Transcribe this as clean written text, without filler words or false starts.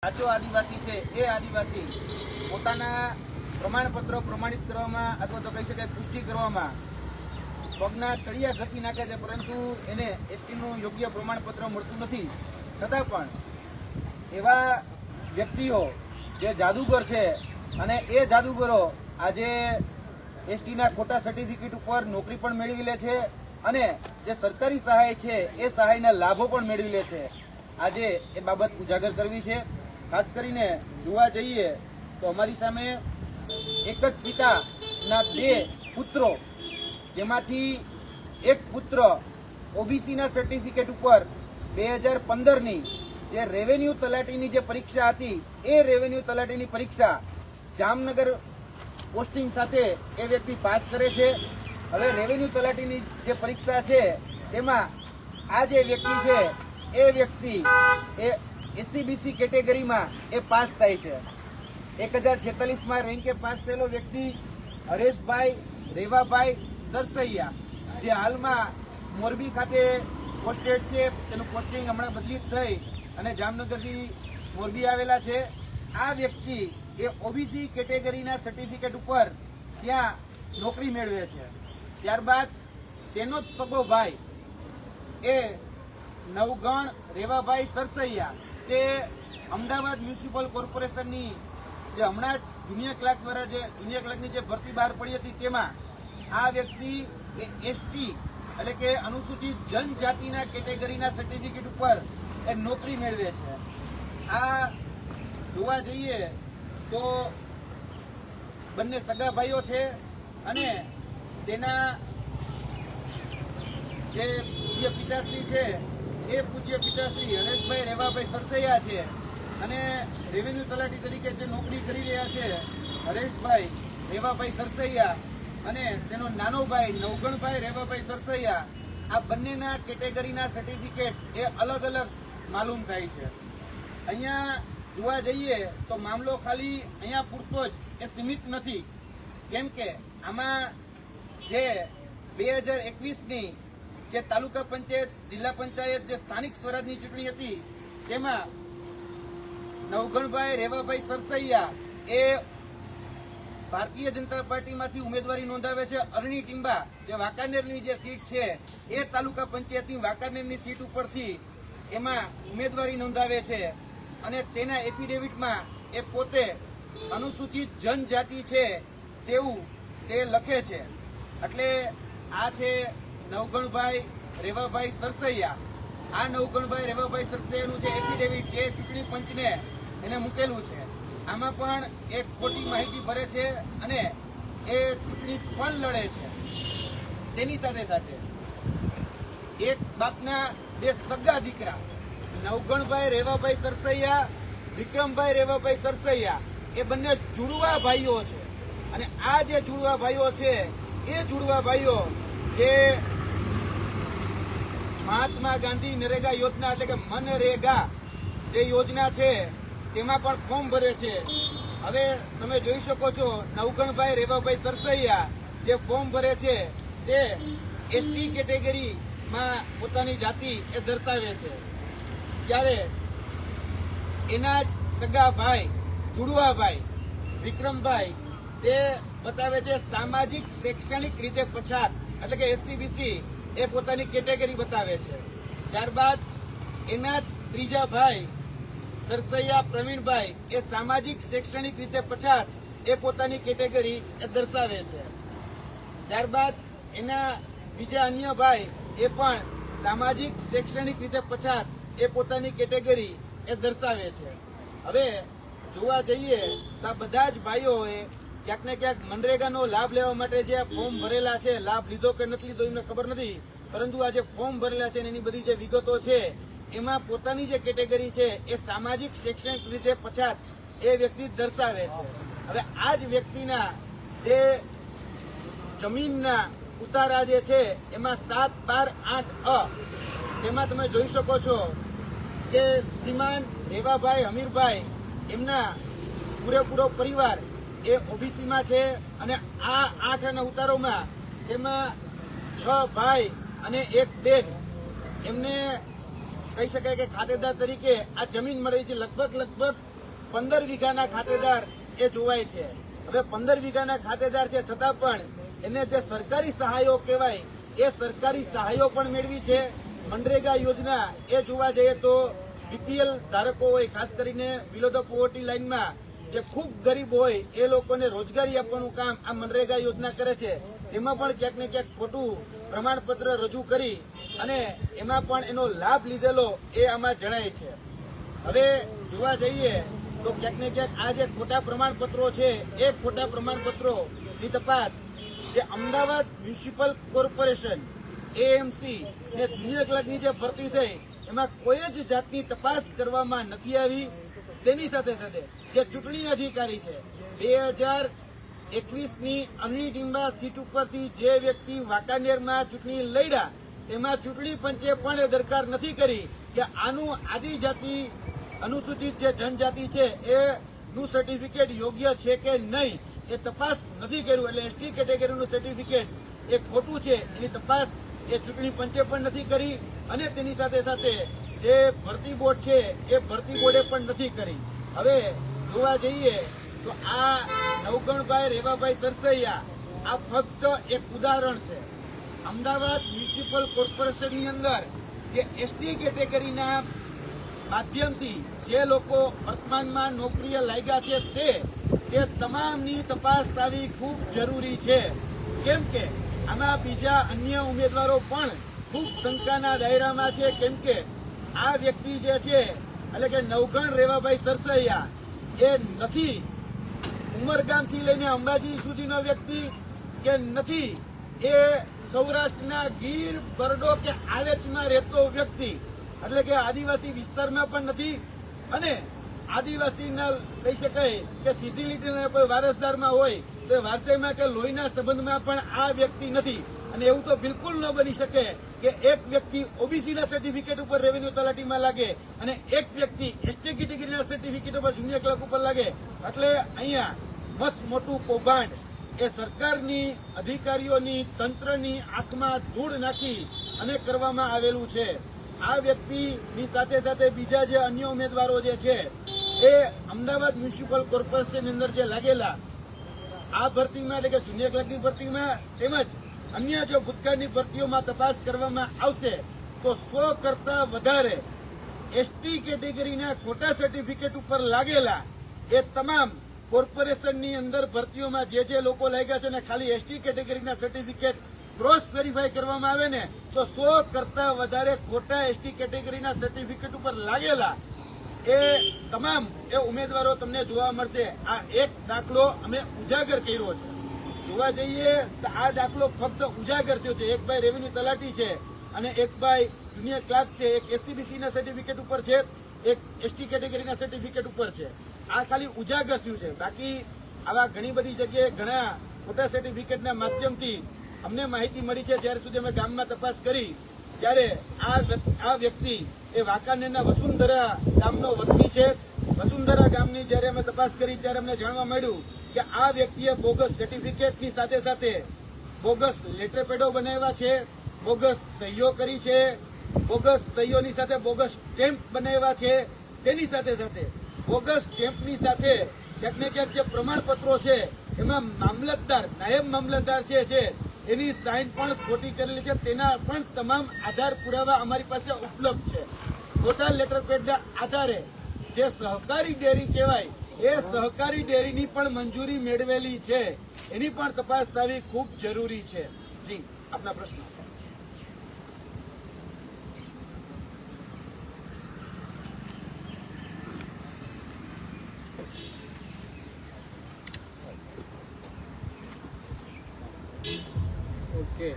સાચો આદિવાસી છે એ આદિવાસી પોતાના પ્રમાણપત્રો પ્રમાણિત કરવામાં અથવા તો કહી શકાય પુષ્ટિ કરવામાં પગના તળિયા ઘસી નાખે છે, પરંતુ એને એસટીનું યોગ્ય પ્રમાણપત્ર મળતું નથી. છતાં પણ એવા વ્યક્તિઓ જે જાદુગર છે અને એ જાદુગરો આજે એસટીના ખોટા સર્ટિફિકેટ ઉપર નોકરી પણ મેળવી લે છે અને જે સરકારી સહાય છે એ સહાયના લાભો પણ મેળવી લે છે. આજે એ બાબત ઉજાગર કરવી છે. ખાસ કરીને જોવા જઈએ તો અમારી સામે એક જ પિતાના બે પુત્રો, જેમાંથી એક પુત્ર ઓબીસીના સર્ટિફિકેટ ઉપર 2015ની જે રેવન્યુ તલાટીની જે પરીક્ષા હતી એ રેવન્યુ તલાટીની પરીક્ષા જામનગર પોસ્ટિંગ સાથે એ વ્યક્તિ પાસ કરે છે. હવે રેવન્યુ તલાટીની જે પરીક્ષા છે તેમાં આ જે વ્યક્તિ છે એ વ્યક્તિ એ એસસીબીસી કેટેગરીમાં એ પાસ થાય છે. 1046માં રેન્કે પાસ થયેલો વ્યક્તિ હરેશભાઈ રેવાભાઈ સરસૈયા, જે હાલમાં મોરબી ખાતે પોસ્ટેડ છે. તેનું પોસ્ટિંગ હમણાં બદલી થઈ અને જામનગરથી મોરબી આવેલા છે. આ વ્યક્તિ એ ઓબીસી કેટેગરીના સર્ટિફિકેટ ઉપર ત્યાં નોકરી મેળવે છે. ત્યારબાદ તેનો જ સગો ભાઈ એ નવગણ રેવાભાઈ સરસૈયા, તે અમદાવાદ મ્યુનિસિપલ કોર્પોરેશનની જે હમણાં જ જુનિયર ક્લાર્ક દ્વારા જે જુનિયર ક્લાર્કની જે ભરતી બહાર પડી હતી તેમાં આ વ્યક્તિ એસટી એટલે કે અનુસૂચિત જનજાતિના કેટેગરીના સર્ટિફિકેટ ઉપર એ નોકરી મેળવે છે. આ જોવા જઈએ તો બંને સગા ભાઈઓ છે અને તેના જે પૂજ્ય પિતાશ્રી છે એ પૂજ્ય પિતાશ્રી હરેશભાઈ રેવાભાઈ સરસૈયા છે અને રેવન્યુ તલાટી તરીકે જે નોકરી કરી રહ્યા છે હરેશભાઈ રેવાભાઈ સરસૈયા અને તેનો નાનો ભાઈ નવગણભાઈ રેવાભાઈ સરસૈયા, આ બંનેના કેટેગરીના સર્ટિફિકેટ એ અલગ અલગ માલુમ થાય છે. અહીંયા જોવા જઈએ તો મામલો ખાલી અહીંયા પૂરતો જ એ સીમિત નથી, કેમ કે આમાં જે 2021ની જે તાલુકા પંચાયત જિલ્લા પંચાયત જે સ્થાનિક સ્વરાજની ચૂંટણી હતી તેમાં નવગણભાઈ રેવાભાઈ સરસૈયા એ ભારતીય જનતા પાર્ટીમાંથી ઉમેદવારી નોંધાવે છે. અરણી ટીંબા જે વાંકાનેરની જે સીટ છે એ તાલુકા પંચાયતની વાંકાનેરની સીટ ઉપરથી એમાં ઉમેદવારી નોંધાવે છે અને તેના એફિડેવિટમાં એ પોતે અનુસૂચિત જનજાતિ છે તેવું તે લખે છે. એટલે આ છે નવગણભાઈ રેવાભાઈ સરસૈયા. આ નવગણભાઈ રેવાભાઈ સરસૈયાનું જે એફિડેવિટ જે ચૂંટણી પંચને એને મૂકેલું છે, આમાં પણ એક ખોટી માહિતી ભરે છે અને એ ચૂંટણી પણ લડે છે. તેની સાથે સાથે એક બાપના બે સગા દીકરા નવગણભાઈ રેવાભાઈ સરસૈયા, વિક્રમભાઈ રેવાભાઈ સરસૈયા, એ બંને જુડવા ભાઈઓ છે અને આ જે જુડવા ભાઈઓ છે એ જુડવા ભાઈઓ જે મહાત્મા ગાંધી નરેગા યોજના એટલે કે મનરેગા જે યોજના છે તેમાં પણ ફોર્મ ભરે છે. હવે તમે જોઈ શકો છો નવગણભાઈ રેવાભાઈ સરસૈયા જે ફોર્મ ભરે છે તે એસટી કેટેગરીમાં પોતાની જાતિ એ દર્શાવે છે, ત્યારે એના જ સગા ભાઈ જુડવા ભાઈ વિક્રમભાઈ તે બતાવે છે સામાજિક શૈક્ષણિક રીતે પછાત એટલે કે એસસીબીસી એ પોતાની કેટેગરી બતાવે છે. ત્યારબાદ એના જ ત્રીજા ભાઈ સરસૈયા પ્રવીણભાઈ એ સામાજિક શૈક્ષણિક રીતે પછાત એ પોતાની કેટેગરી એ દર્શાવે છે. ત્યારબાદ એના બીજા અન્ય ભાઈ એ પણ સામાજિક શૈક્ષણિક રીતે પછાત એ પોતાની કેટેગરી એ દર્શાવે છે. હવે જોવા જઈએ તો આ બધા જ ભાઈઓએ ક્યાંક ને ક્યાંક મનરેગાનો લાભ લેવા માટે જે ફોર્મ ભરેલા છે, લાભ લીધો કે નથી લીધો એમને ખબર નથી, પરંતુ આ જે ફોર્મ ભરેલા છે એની બધી જે વિગતો છે એમાં પોતાની જે કેટેગરી છે એ સામાજિક શૈક્ષણિક રીતે પછાત એ વ્યક્તિ દર્શાવે છે. હવે આ જ વ્યક્તિના જે જમીનના ઉતારા જે છે એમાં 7, 12, 8 તેમાં તમે જોઈ શકો છો કે શ્રીમાન રેવાભાઈ હમીરભાઈ એમના પૂરેપૂરો પરિવાર એ ઓબીસીમાં છે અને આ 8 ના ઉતારોમાં એમાં 6 ભાઈ અને 1 બેન એમને કહી શકાય કે ખાતેદાર તરીકે આ જમીન મળી છે. લગભગ 15 વીઘાના ખાતેદાર એ જોવાય છે. હવે 15 વીઘાના ખાતેદાર છે છતાં પણ એને જે સરકારી સહાયો કહેવાય એ સરકારી સહાયો પણ મેળવી છે. મનરેગા યોજના એ જોવા જઈએ તો બીપીએલ ધારકો હોય, ખાસ કરીને બિલો ધ પોવર્ટી લાઇનમાં જે ખૂબ ગરીબ હોય એ લોકોને રોજગારી આપવાનું કામ આ મનરેગા યોજના કરે છે. એમાં પણ ક્યાંક ને ક્યાંક ખોટું પ્રમાણપત્ર રજૂ કરી અને એમાં પણ એનો લાભ લીધેલો એ આમાં જણાય છે. હવે જોવા જઈએ તો ક્યાંક ને ક્યાંક આ જે ખોટા પ્રમાણપત્રો છે એ ખોટા પ્રમાણપત્રોની તપાસ જે અમદાવાદ મ્યુનિસિપલ કોર્પોરેશન એએમસી ને જુનિયર ક્લર્કની જે ભરતી થઈ એમાં કોઈ જ જાતની તપાસ કરવામાં નથી આવી. તેની સાથે સાથે જે ચૂંટણી અધિકારી છે 2021ની અનીડિમ્બા સીટ ઉપરથી જે વ્યક્તિ વાંકાનેરમાં ચૂંટણી લડ્યા તેમાં ચૂંટણી પંચે પણ એ દરકાર નથી કરી કે આનું આદિજાતિ અનુસૂચિત જે જનજાતિ છે એનું સર્ટિફિકેટ યોગ્ય છે કે નહીં એ તપાસ નથી કર્યું. એટલે એસટી કેટેગરીનું સર્ટિફિકેટ એ ખોટું છે એની તપાસ એ ચૂંટણી પંચે પણ નથી કરી અને તેની સાથે સાથે જે ભરતી બોર્ડ છે એ ભરતી બોર્ડે પણ નથી કરી. હવે જોવા જઈએ તો આ નવગણભાઈ રેવાભાઈ સરસૈયા આ ફક્ત એક ઉદાહરણ છે. અમદાવાદ મ્યુનિસિપલ કોર્પોરેશનની અંદર જે એસટી કેટેગરીના માધ્યમથી જે લોકો વર્તમાનમાં નોકરીએ લાગ્યા છે તે તમામની તપાસ થવી ખૂબ જરૂરી છે. કેમ કે આમાં બીજા અન્ય ઉમેદવારો પણ ખૂબ શંકાના દાયરામાં છે. કેમ કે આ વ્યક્તિ જે છે એટલે કે નવગણ રેવાભાઈ સરસૈયા એ નથી ઉમરગામથી લઈને અંબાજી સુધીનો વ્યક્તિ કે નથી એ સૌરાષ્ટ્રના ગીર, બરડો કે આલેચમાં રહેતો વ્યક્તિ એટલે કે આદિવાસી વિસ્તારમાં પણ નથી અને આદિવાસીના કહી શકાય કે સીધી લીટીના કોઈ વારસદારમાં હોય તો વારસાઈમાં કે લોહીના સંબંધમાં પણ આ વ્યક્તિ નથી. અને એવું તો બિલકુલ ન બની શકે કે એક વ્યક્તિ ઓબીસીના સર્ટિફિકેટ ઉપર રેવન્યુ તલાટીમાં લાગે અને એક વ્યક્તિ એસટી કેટેગરીના સર્ટિફિકેટ ઉપર જુનિયર ક્લર્ક ઉપર લાગે. એટલે અહીંયા મસ્ત મોટું કૌભાંડ એ સરકારની અધિકારીઓની તંત્રની આંખમાં ધૂળ નાખી અને કરવામાં આવેલું છે. આ વ્યક્તિની સાથે સાથે બીજા જે અન્ય ઉમેદવારો જે છે એ અમદાવાદ મ્યુનિસિપલ કોર્પોરેશનની અંદર જે લાગેલા આ ભરતીમાં એટલે કે જુનિયર ક્લર્કની ભરતીમાં તેમજ અન્ય જો ભૂતકાળની ભરતીઓમાં તપાસ કરવામાં આવશે તો 100 કરતા વધારે એસટી કેટેગરીના ખોટા સર્ટિફિકેટ ઉપર લાગેલા એ તમામ કોર્પોરેશનની અંદર ભરતીઓમાં જે લોકો લાગ્યા છે ને ખાલી એસટી કેટેગરીના સર્ટિફિકેટ ક્રોસ વેરીફાઈ કરવામાં આવે ને તો 100 કરતા વધારે ખોટા એસટી કેટેગરીના સર્ટિફિકેટ ઉપર લાગેલા એ તમામ એ ઉમેદવારો તમને જોવા મળશે. આ એક દાખલો અમે ઉજાગર કર્યો છે. જોવા જઈએ તો આ દાખલો ફક્ત ઉજાગર થયો છે. એક ભાઈ રેવન્યુ તલાટી છે અને એક ભાઈ જુનિયર ક્લાર્ક છે. એક એસસીબીસીના સર્ટિફિકેટ ઉપર છે, એક એસટી કેટેગરીના સર્ટિફિકેટ ઉપર છે. આ ખાલી ઉજાગર થયું છે. બાકી આવા ઘણી બધી જગ્યાએ ઘણા ખોટા સર્ટિફિકેટના માધ્યમથી અમને માહિતી મળી છે. જ્યાર સુધી અમે ગામમાં તપાસ કરી ત્યારે આ વ્યક્તિ એ વાંકાનેરના વસુંધરા ગામનો વતની છે. વસુંધરા ગામની જ્યારે અમે તપાસ કરી ત્યારે અમને જાણવા મળ્યું કે આ વ્યક્તિએ બોગસ સર્ટિફિકેટની સાથે સાથે બોગસ લેટર પેડો બનાવ્યા છે, બોગસ સહીઓ કરી છે, બોગસ સહીઓની સાથે બોગસ સ્ટેમ્પ બનાવ્યા છે. તેની સાથે સાથે બોગસ સ્ટેમ્પની સાથે ક્યાંક ને ક્યાંક જે પ્રમાણપત્રો છે એમાં મામલતદાર, નાયબ મામલતદાર છે એની સાઇન પણ ખોટી કરેલી છે. તેના પણ તમામ આધાર પુરાવા અમારી પાસે ઉપલબ્ધ છે. ખોટા લેટર પેડના આધારે જે સહકારી ડેરી કહેવાય એ સહકારી ડેરીની પણ મંજૂરી મેળવેલી છે. એની પણ તપાસ થવી ખૂબ જરૂરી છે. જી, આપના પ્રશ્ન. ઓકે.